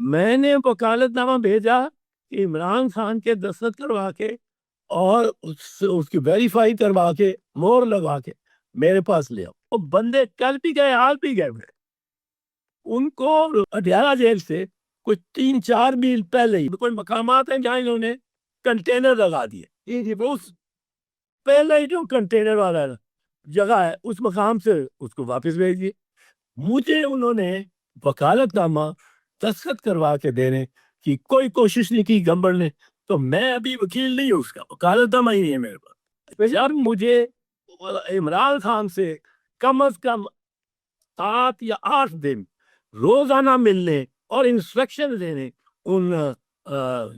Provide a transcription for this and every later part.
میں نے وکالت نامہ بھیجا کہ عمران خان کے دستخط کروا کے اور اس کی ویریفائی کروا کے مور لگوا کے میرے پاس لے آؤ. وہ بندے کل بھی گئے آج بھی گئے ہوئے. ان کو اڈیالہ جیل سے کچھ 3-4 میل پہلے ہی کوئی مقامات ہیں جہاں انہوں نے کنٹینر لگا دیے. اس پہلے ہی جو کنٹینر والا جگہ ہے اس مقام سے اس کو واپس بھیج دیے. مجھے انہوں نے وکالت نامہ دستخط کروا کے دینے کی کوئی کوشش نہیں کی گمبر نے. تو میں ابھی وکیل نہیں ہوں, اس کا وکالت نامہ ہی نہیں ہے میرے پاس. جب مجھے عمران خان سے کم از کم 7 یا 8 دن روزانہ ملنے اور انسٹرکشن دینے ان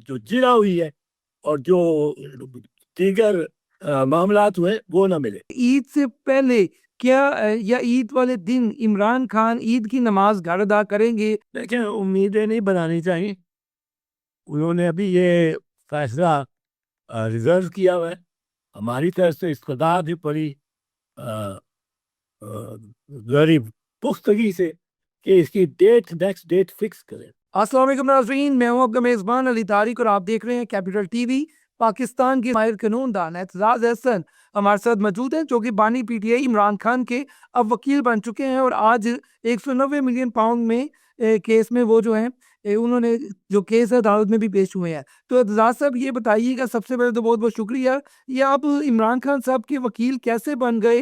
جو جرا ہوئی ہے اور جو دیگر معاملات ہوئے وہ نہ ملے. عید سے پہلے کیا یا عید والے دن عمران خان عید کی نماز گھر ادا کریں گے؟ دیکھیں, امیدیں نہیں بنانی چاہیے. انہوں نے ابھی یہ فیصلہ ریزرو کیا ہوا ہے. ہماری طرف سے استدعا بھی پڑی غریب پختگی سے کہ اس کی نیکسٹ ڈیٹ فکس کریں. السلام علیکم ناظرین، میں ہوں آپ کا میزبان علی طارق اور آپ دیکھ رہے ہیں کیپٹل ٹی وی. پاکستان کے ماہر قانون دان اعتزاز احسن ہمارے ساتھ موجود ہیں جو کہ بانی پی ٹی آئی عمران خان کے اب وکیل بن چکے ہیں اور آج 190 ملین پاؤنڈ میں کیس میں وہ جو ہیں انہوں نے جو کیس ہے عدالت میں بھی پیش ہوئے ہیں. تو اعتزاز صاحب یہ بتائیے گا, سب سے پہلے تو بہت بہت شکریہ, یہ آپ عمران خان صاحب کے وکیل کیسے بن گئے؟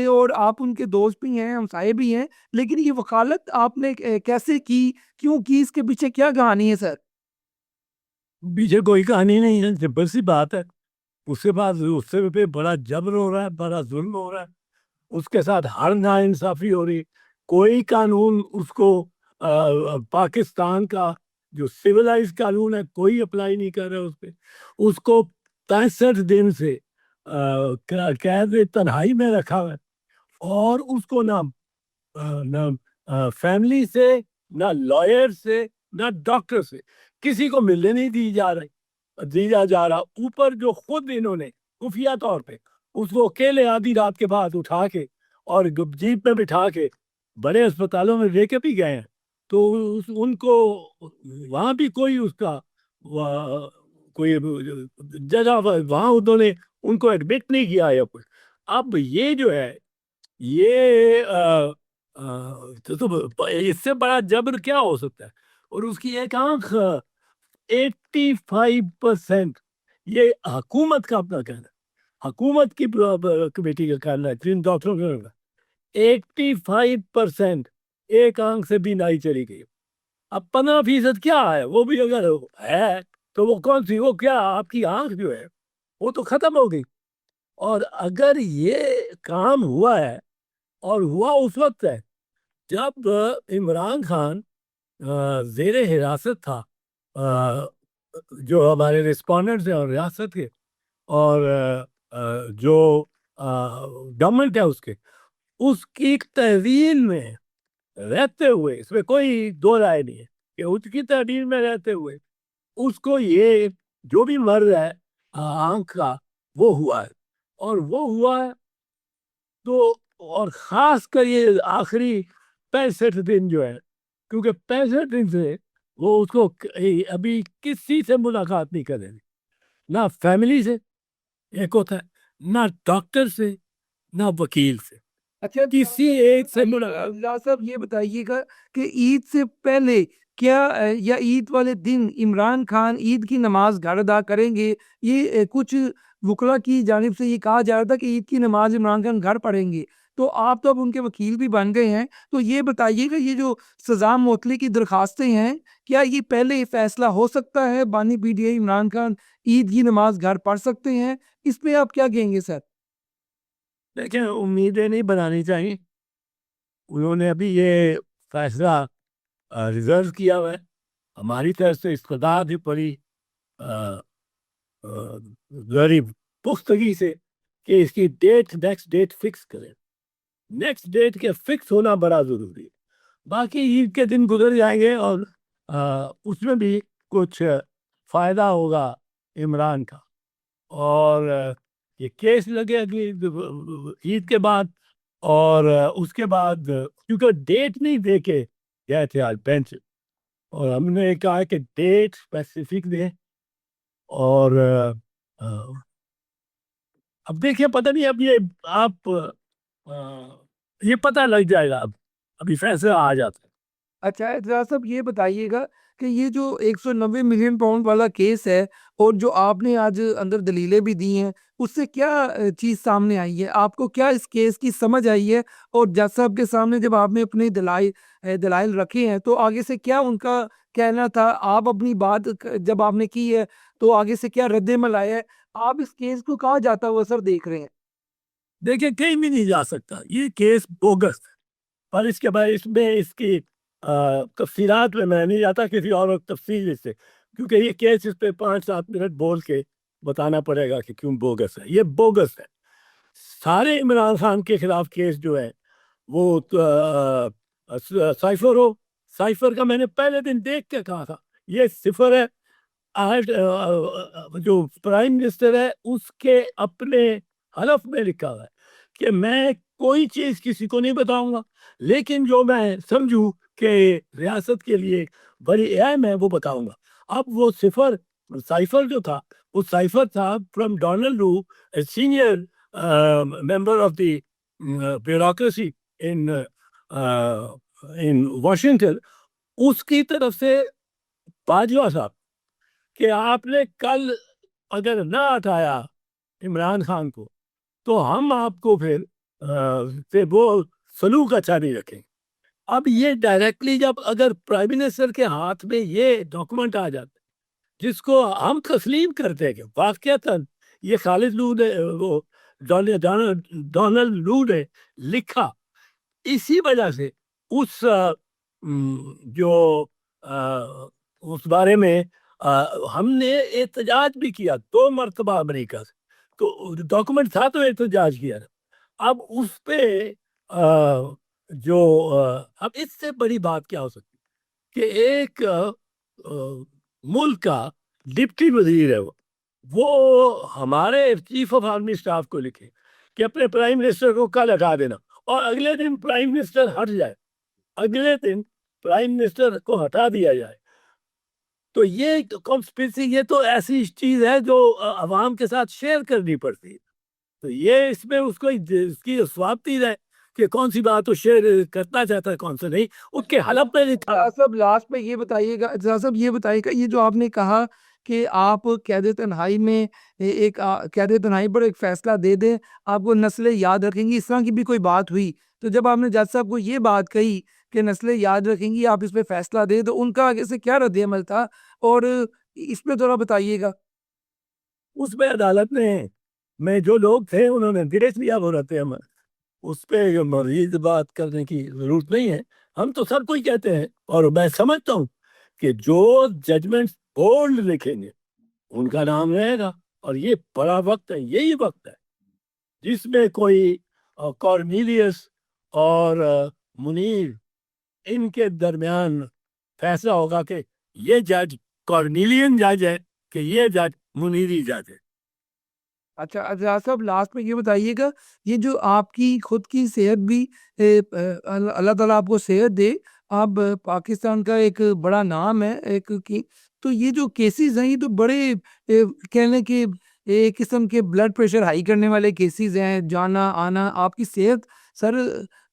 اور آپ ان کے دوست بھی ہیں, ہمسائے بھی ہیں, لیکن یہ وکالت آپ نے کیسے کی, کیوں کی, اس کے پیچھے کیا کہانی ہے سر؟ پیچھے کوئی کہانی نہیں ہے, سمپل سی بات ہے. اس کے بعد اس سے پہ بڑا جبر ہو رہا ہے, بڑا ظلم ہو رہا ہے, اس کے ساتھ ہر ناانصافی ہو رہی. کوئی قانون اس کو پاکستان کا جو سویلائز قانون ہے کوئی اپلائی نہیں کر رہا اس پہ. اس کو 65 دن سے قید تنہائی میں رکھا ہوا ہے اور اس کو نہ فیملی سے, نہ لائر سے, نہ ڈاکٹر سے کسی کو ملنے نہیں دیا جا رہا. اوپر جو خود انہوں نے خفیہ طور پہ اس کو اکیلے آدھی رات کے بعد اٹھا کے اور جیپ میں بٹھا کے بڑے اسپتالوں میں لے کے بھی گئے ہیں, تو ان کو وہاں بھی کوئی اس کا کوئی جگہ وہاں انہوں نے ان کو ایڈمٹ نہیں کیا ہے. اب یہ جو ہے یہ اس سے بڑا جبر کیا ہو سکتا ہے. اور اس کی ایک آنکھ 85% یہ حکومت کا اپنا کہنا ہے, حکومت کی کمیٹی کا کہنا ہے, جن ڈاکٹروں کا 85% ایک آنکھ سے بھی نہیں چلی گئی. اب 15% کیا ہے, وہ بھی اگر ہے تو وہ کون سی, وہ کیا آپ کی آنکھ جو ہے وہ تو ختم ہو گئی. اور اگر یہ کام ہوا ہے اور ہوا اس وقت ہے جب عمران خان زیر حراست تھا, جو ہمارے رسپونڈنٹس ہیں اور ریاست کے اور جو گورنمنٹ ہے اس کی تحویل میں رہتے ہوئے, اس میں کوئی دو رائے نہیں ہے کہ اس کی تحویل میں رہتے ہوئے اس کو یہ جو بھی مرض ہے آنکھ کا وہ ہوا ہے. اور وہ ہوا ہے تو, اور خاص کر یہ آخری 65 دن جو ہے, کیونکہ 65 دن سے وہ اس کو ابھی کسی سے ملاقات نہیں کرے, نہ فیملی سے ایک ہوتا ہے, نہ ڈاکٹر سے, نہ وکیل سے, اچھا کسی ایک سے ملاقات. صاحب یہ بتائیے گا کہ عید سے پہلے کیا یا عید والے دن عمران خان عید کی نماز گھر ادا کریں گے؟ یہ کچھ وکلا کی جانب سے یہ کہا جا رہا تھا کہ عید کی نماز عمران خان گھر پڑھیں گے. تو آپ تو اب ان کے وکیل بھی بن گئے ہیں, تو یہ بتائیے گا یہ جو سزا معطلی کی درخواستیں ہیں, کیا یہ پہلے فیصلہ ہو سکتا ہے؟ بانی پی ٹی آئی عمران خان عید کی نماز گھر پڑھ سکتے ہیں, اس پہ آپ کیا کہیں گے سر؟ دیکھیں, امیدیں نہیں بنانی چاہیے. انہوں نے ابھی یہ فیصلہ ریزرو کیا ہوا ہے. ہماری طرف سے استدعا بھی پڑی غریب پختگی سے کہ اس کی نیکسٹ ڈیٹ فکس کریں. نیکسٹ ڈیٹ کے فکس ہونا بڑا ضروری ہے. باقی عید کے دن گزر جائیں گے اور اس میں بھی کچھ فائدہ ہوگا عمران کا. اور یہ کیس لگے عید کے بعد, اور اس کے بعد کیونکہ ڈیٹ نہیں دے کے گئے تھے آج بینچ, اور ہم نے کہا کہ ڈیٹ اسپیسیفک دیں. اور اب دیکھیے پتہ نہیں اب یہ آپ یہ پتہ لگ جائے گا. ابھی فیصلہ آ جاتا ہے. اچھا اعتراض صاحب یہ بتائیے گا کہ یہ جو 190 ملین پاؤنڈ والا کیس ہے اور جو آپ نے آج اندر دلیلیں بھی دی ہیں اس سے کیا چیز سامنے آئی ہے؟ آپ کو کیا اس کیس کی سمجھ آئی ہے؟ اور جج صاحب کے سامنے جب آپ نے اپنے دلائل رکھے ہیں تو آگے سے کیا ان کا کہنا تھا؟ آپ اپنی بات جب آپ نے کی ہے تو آگے سے کیا رد عمل آیا ہے؟ آپ اس کیس کو کہاں جاتا ہوا سر دیکھ رہے ہیں؟ دیکھیں کہیں بھی نہیں جا سکتا. یہ کیس بوگس ہے. پر اس کے بعد اس میں اس کی تفصیلات میں نہیں جاتا کسی اور وقت تفصیل اس سے, کیونکہ یہ کیس اس پہ 5-7 منٹ بول کے بتانا پڑے گا کہ کیوں بوگس ہے. یہ بوگس ہے. سارے عمران خان کے خلاف کیس جو ہے وہ سائفر کا میں نے پہلے دن دیکھ کے کہا تھا یہ صفر ہے. جو پرائم منسٹر ہے اس کے اپنے حلف میں لکھا ہوا ہے کہ میں کوئی چیز کسی کو نہیں بتاؤں گا, لیکن جو میں سمجھوں کہ ریاست کے لیے بڑی اہم ہے وہ بتاؤں گا. اب وہ سائفر جو تھا وہ سائفر تھا from Donald Lu, senior member of the bureaucracy in Washington. اس کی طرف سے باجوہ صاحب کہ آپ نے کل اگر نہ ہٹایا عمران خان کو تو ہم آپ کو پھر سے وہ سلوک اچھا نہیں رکھیں. اب یہ ڈائریکٹلی جب اگر پرائم منسٹر کے ہاتھ میں یہ ڈاکومنٹ آ جاتا جس کو ہم تسلیم کرتے ہیں کہ واقعتاً یہ خالد لو نے وہ ڈونلڈ لو نے لکھا, اسی وجہ سے اس جو اس بارے میں ہم نے احتجاج بھی کیا 2 مرتبہ امریکہ سے. تو ڈاکومنٹ تھا تو احتجاج کیا. اب اس پہ جو اب اس سے بڑی بات کیا ہو سکتی کہ ایک ملک کا ڈپٹی وزیر ہے وہ ہمارے چیف آف آرمی اسٹاف کو لکھے کہ اپنے پرائم منسٹر کو کل ہٹا دینا, اور اگلے دن پرائم منسٹر ہٹ جائے, اگلے دن پرائم منسٹر کو ہٹا دیا جائے. تو یہ کانسپریسی, یہ تو ایسی چیز ہے جو عوام کے ساتھ شیئر کرنی پڑتی ہے. تو یہ اس میں اس کو اس کی ضوابطی ہے کہ کون سی بات وہ شیئر کرنا چاہتا ہے کون سے نہیں. اس کے حلف میں لکھا. صاحب لاسٹ میں یہ بتائیے گا, صاحب یہ بتائیے گا, یہ جو آپ نے کہا کہ آپ قید تنہائی میں ایک قید تنہائی پر ایک فیصلہ دے دیں, آپ کو نسلیں یاد رکھیں گی, اس طرح کی بھی کوئی بات ہوئی؟ تو جب آپ نے جج صاحب کو یہ بات کہی کہ نسلیں یاد رکھیں گی, آپ اس پہ فیصلہ دیں, تو ان کا آگے سے کیا رد عمل تھا؟ اور اس پہ تھوڑا بتائیے گا. اس میں عدالت میں جو لوگ تھے انہوں نے دیکھ لیا وہ رہتے ہیں, اس پہ مزید بات کرنے کی ضرورت نہیں ہے. ہم تو سب کو ہی کہتے ہیں, اور میں سمجھتا ہوں کہ جو ججمنٹ بولڈ لکھیں گے ان کا نام رہے گا. اور یہ بڑا وقت ہے, یہی وقت ہے جس میں کوئی کارنیلیس اور منیر ان کے درمیان فیصلہ ہوگا کہ یہ جج کارنیلین جج ہے کہ یہ جج منیری جج ہے. اچھا اجاز صاحب لاسٹ میں یہ بتائیے گا, یہ جو آپ کی خود کی صحت بھی اللہ تعالیٰ آپ کو صحت دے, آپ پاکستان کا ایک بڑا نام ہے ایک کی, تو یہ جو کیسز ہیں یہ تو بڑے کہنے کے ایک قسم کے بلڈ پریشر ہائی کرنے والے کیسز ہیں, جانا آنا. آپ کی صحت سر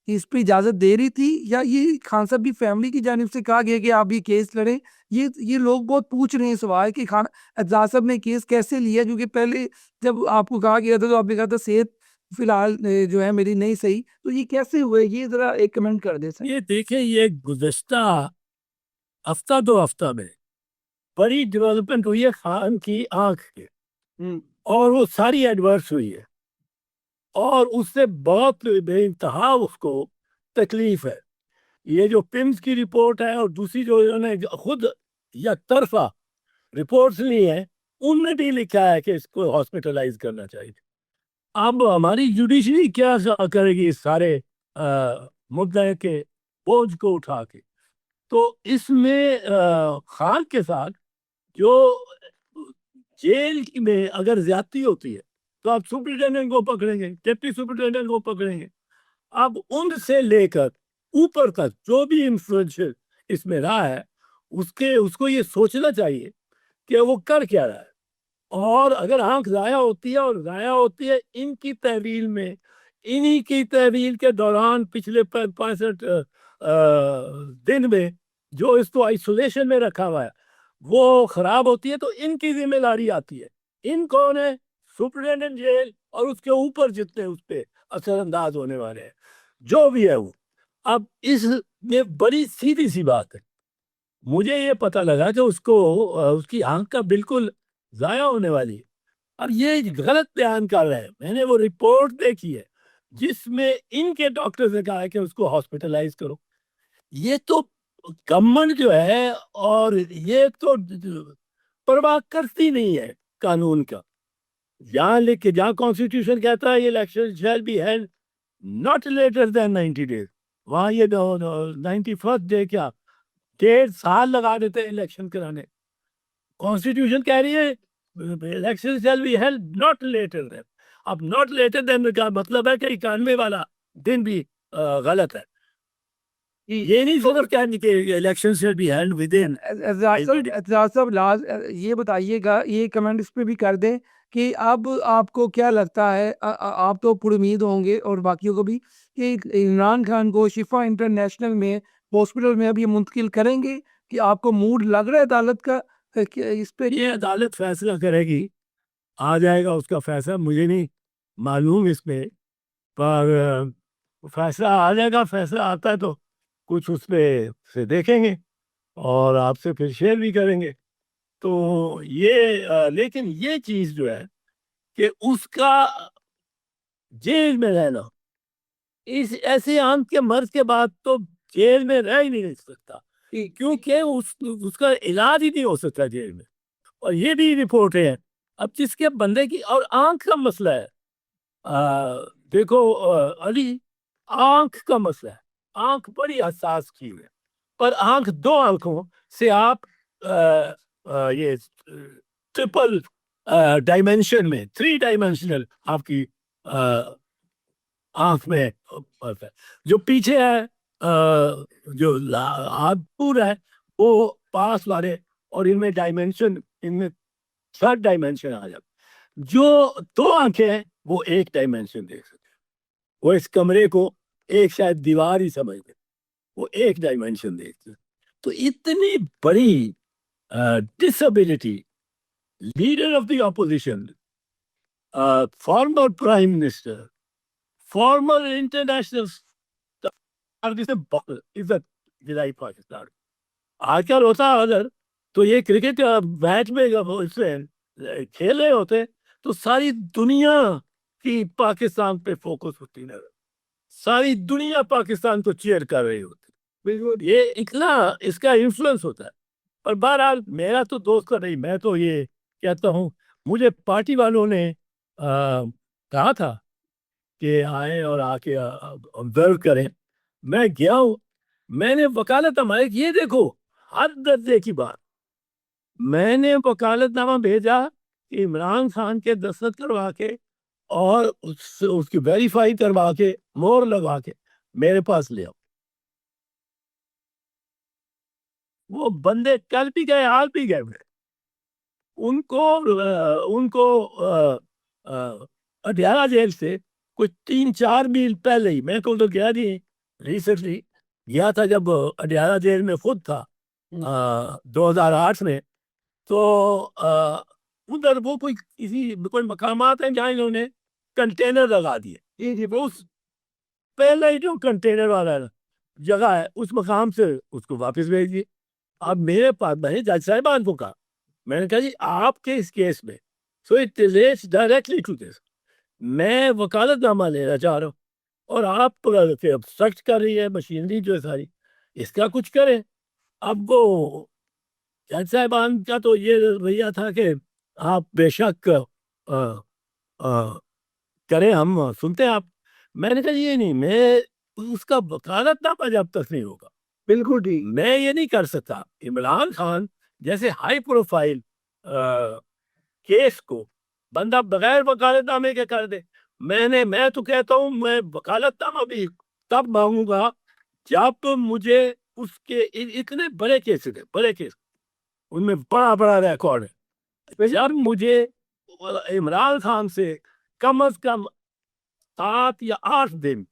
اس پہ اجازت دے رہی تھی, یا یہ خان صاحب کی فیملی کی جانب سے کہا گیا کہ آپ یہ کیس لڑیں؟ یہ لوگ بہت پوچھ رہے ہیں سوال کہ خان اعتزاز صاحب نے کیس کیسے لیا, کیونکہ پہلے جب آپ کو کہا گیا تھا تو آپ نے کہا تھا صحت فی الحال جو ہے میری نہیں صحیح, تو یہ کیسے ہوئے, یہ ذرا ایک کمنٹ کر دیں سر. یہ دیکھیں یہ گزشتہ ہفتہ 2 ہفتہ میں بڑی ڈیولپمنٹ ہوئی ہے خان کی آنکھ کے, اور وہ ساری ایڈورس ہوئی ہے, اور اس سے بہت بے انتہا اس کو تکلیف ہے. یہ جو پمز کی رپورٹ ہے اور دوسری جو انہوں نے خود یک طرفہ رپورٹس لی ہیں ان میں بھی لکھا ہے کہ اس کو ہاسپٹلائز کرنا چاہیے. اب ہماری جوڈیشری کیا کرے گی اس سارے مدعے کے بوجھ کو اٹھا کے؟ تو اس میں خان کے ساتھ جو جیل میں اگر زیادتی ہوتی ہے تو آپ سپرنٹینڈنٹ کو پکڑیں گے, ڈپٹی سپرنٹینڈنٹ کو پکڑیں گے. اب ان سے لے کر اوپر تک جو بھی انفلوئنشل اس میں رہا ہے اس کو یہ سوچنا چاہیے کہ وہ کر کیا رہا ہے. اور اگر آنکھ ضائع ہوتی ہے اور ضائع ہوتی ہے ان کی تحویل میں, انہی کی تحویل کے دوران پچھلے 65 دن میں جو اس کو آئسولیشن میں رکھا ہوا ہے وہ خراب ہوتی ہے, تو ان کی ذمہ داری آتی ہے. ان کون ہے؟ سپرنٹینڈنٹ جیل اور اس کے اوپر جتنے اس پہ اثر انداز ہونے والے ہیں, جو بھی ہے وہ. اب اس میں بڑی سیدھی سی بات ہے, مجھے یہ پتہ لگا کہ اس کی آنکھ کا بالکل ضائع ہونے والی ہے. اب یہ غلط بیان کر رہے ہیں. میں نے وہ رپورٹ دیکھی ہے جس میں ان کے ڈاکٹر نے کہا ہے کہ اس کو ہاسپٹلائز کرو. یہ تو گورنمنٹ جو ہے اور یہ تو پرواہ کرتی نہیں ہے قانون کا. جہاں لکھ کے جہاں کانسٹیٹیوشن کہتا ہے election shall be held not later than 90 days, وہاں یہ 91st ڈے کیا 1.5 سال لگا دیتے ہیں الیکشن کرانے. کانسٹیٹیوشن کہہ رہی ہے election shall be held not later than. اب ناٹ لیٹر دین کا مطلب ہے کہ 91 والا دن بھی غلط ہے. یہ نہیں صرف کہنے کہ election shall be held within. اعتراض صاحب یہ بتائیے گا, یہ کمنٹ اس پہ بھی کر دیں کہ اب آپ کو کیا لگتا ہے, آپ تو پر امید ہوں گے اور باقیوں کو بھی, کہ عمران خان کو شفا انٹرنیشنل میں ہاسپٹل میں اب یہ منتقل کریں گے, کہ آپ کو موڈ لگ رہا ہے عدالت کا اس پہ؟ یہ عدالت فیصلہ کرے گی, آ جائے گا اس کا فیصلہ, مجھے نہیں معلوم اس پہ, پر فیصلہ آ جائے گا. فیصلہ آتا ہے تو کچھ اس پہ سے دیکھیں گے اور آپ سے پھر شیئر بھی کریں گے. تو یہ لیکن یہ چیز جو ہے کہ اس کا جیل میں رہنا, اس ایسے آنکھ کے مرض کے بعد تو جیل میں رہ ہی نہیں سکتا, کیونکہ اس کا علاج ہی نہیں ہو سکتا جیل میں. اور یہ بھی رپورٹیں ہیں اب جس کے بندے کی, اور آنکھ کا مسئلہ ہے. دیکھو علی, آنکھ کا مسئلہ ہے. آنکھ بڑی حساس چیز ہے, پر آنکھ 2 آنکھوں سے آپ یہ ٹرپل ڈائمینشن میں 3 ڈائمینشنل آپ کی آنکھ میں جو پیچھے ہے, جو پورا ہے وہ پاس والے, اور ان میں ڈائمینشن, ان میں 3rd ڈائمینشن آ جاتا. جو 2 آنکھیں ہیں وہ 1 ڈائمینشن دیکھ سکتے, وہ اس کمرے کو ایک شاید دیوار ہی سمجھتے, وہ 1 ڈائمینشن دیکھتے. تو اتنی بڑی disability, leader of the opposition, former prime minister, former international عزت دلائی پاکستان. آج کل ہوتا اگر تو یہ کرکٹ میچ میں اس سے کھیل رہے ہوتے تو ساری دنیا کی پاکستان پہ فوکس ہوتی نظر, ساری دنیا پاکستان کو چیئر کر رہی ہوتی. بالکل یہ اتنا اس کا انفلوئنس ہوتا ہے. پر بہرحال میرا تو دوست کا نہیں, میں تو یہ کہتا ہوں, مجھے پارٹی والوں نے کہا تھا کہ آئیں اور آ کے آبزرو کریں. میں گیا ہوں, میں نے وکالت نامہ, یہ دیکھو ہر درجے کی بات, میں نے وکالت نامہ بھیجا کہ عمران خان کے دستخط کروا کے اور اس کی ویریفائی کروا کے مور لگوا کے میرے پاس لے آؤ. وہ بندے کل بھی گئے, آج بھی گئے. ان کو اڈیالہ جیل سے کچھ 3-4 میل پہلے ہی, میں تو گیا نہیں, ریسنٹلی گیا تھا جب اڈیالہ جیل میں خود تھا 2008 میں. تو ادھر وہ کوئی مقامات ہیں جہاں انہوں نے کنٹینر لگا دیے. وہ پہلے ہی جو کنٹینر والا جگہ ہے اس مقام سے اس کو واپس بھیج دیے. اب میرے پاس, میں نے جج صاحبان کو کہا, میں نے کہا جی آپ کے اس کیس میں so it relates directly to this, میں وکالت نامہ لینا چاہ رہا ہوں اور آپ سرچ کر رہی ہے مشینری جو ہے ساری, اس کا کچھ کریں. اب وہ جج صاحبان کا تو یہ رویہ تھا کہ آپ بے شک کریں, ہم سنتے ہیں آپ. میں نے کہا یہ نہیں, میں اس کا وکالت نامہ جب تک نہیں ہوگا بالکل ٹھیک میں یہ نہیں کر سکتا. عمران خان جیسے ہائی پروفائل کیس کو بندہ بغیر وکالت نامے کے کر دے. میں تو کہتا ہوں میں وکالت نامہ بھی تب مانگوں گا جب مجھے اس کے اتنے بڑے کیسز ہیں، بڑے کیس، ان میں بڑا بڑا ریکارڈ ہے. جب مجھے عمران خان سے کم از کم 7 یا 8 دن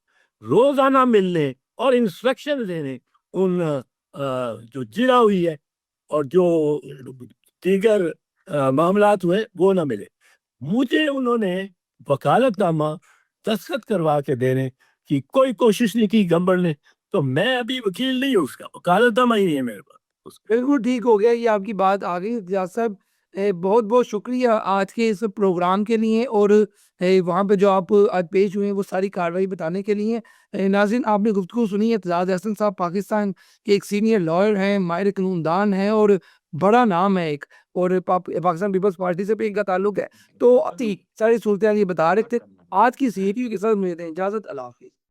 روزانہ ملنے اور انسٹرکشن دینے ان جو جرا ہوئی ہے اور جو دیگر معاملات ہوئے وہ نہ ملے. مجھے انہوں نے وکالت نامہ دستخط کروا کے دینے کی کوئی کوشش نہیں کی گمبر نے. تو میں ابھی وکیل نہیں ہوں، اس کا وکالت نامہ ہی نہیں ہے میرے پاس. بالکل ٹھیک ہو گیا، یہ آپ کی بات آ گئی اجاز صاحب. بہت بہت شکریہ آج کے اس پروگرام کے لیے، اور وہاں پہ جو آپ آج پیش ہوئے ہیں وہ ساری کارروائی بتانے کے لیے. ناظرین، آپ نے گفتگو سنی ہے. اعتزاز احسن صاحب پاکستان کے ایک سینئر لائر ہیں، ماہر قانون دان ہیں، اور بڑا نام ہے ایک، اور پاکستان پیپلز پارٹی سے بھی ان کا تعلق ہے. تو ساری صورتحال یہ بتا رہے تھے. آج کی CATV کے ساتھ ملتے ہیں. اجازت، اللہ حافظ.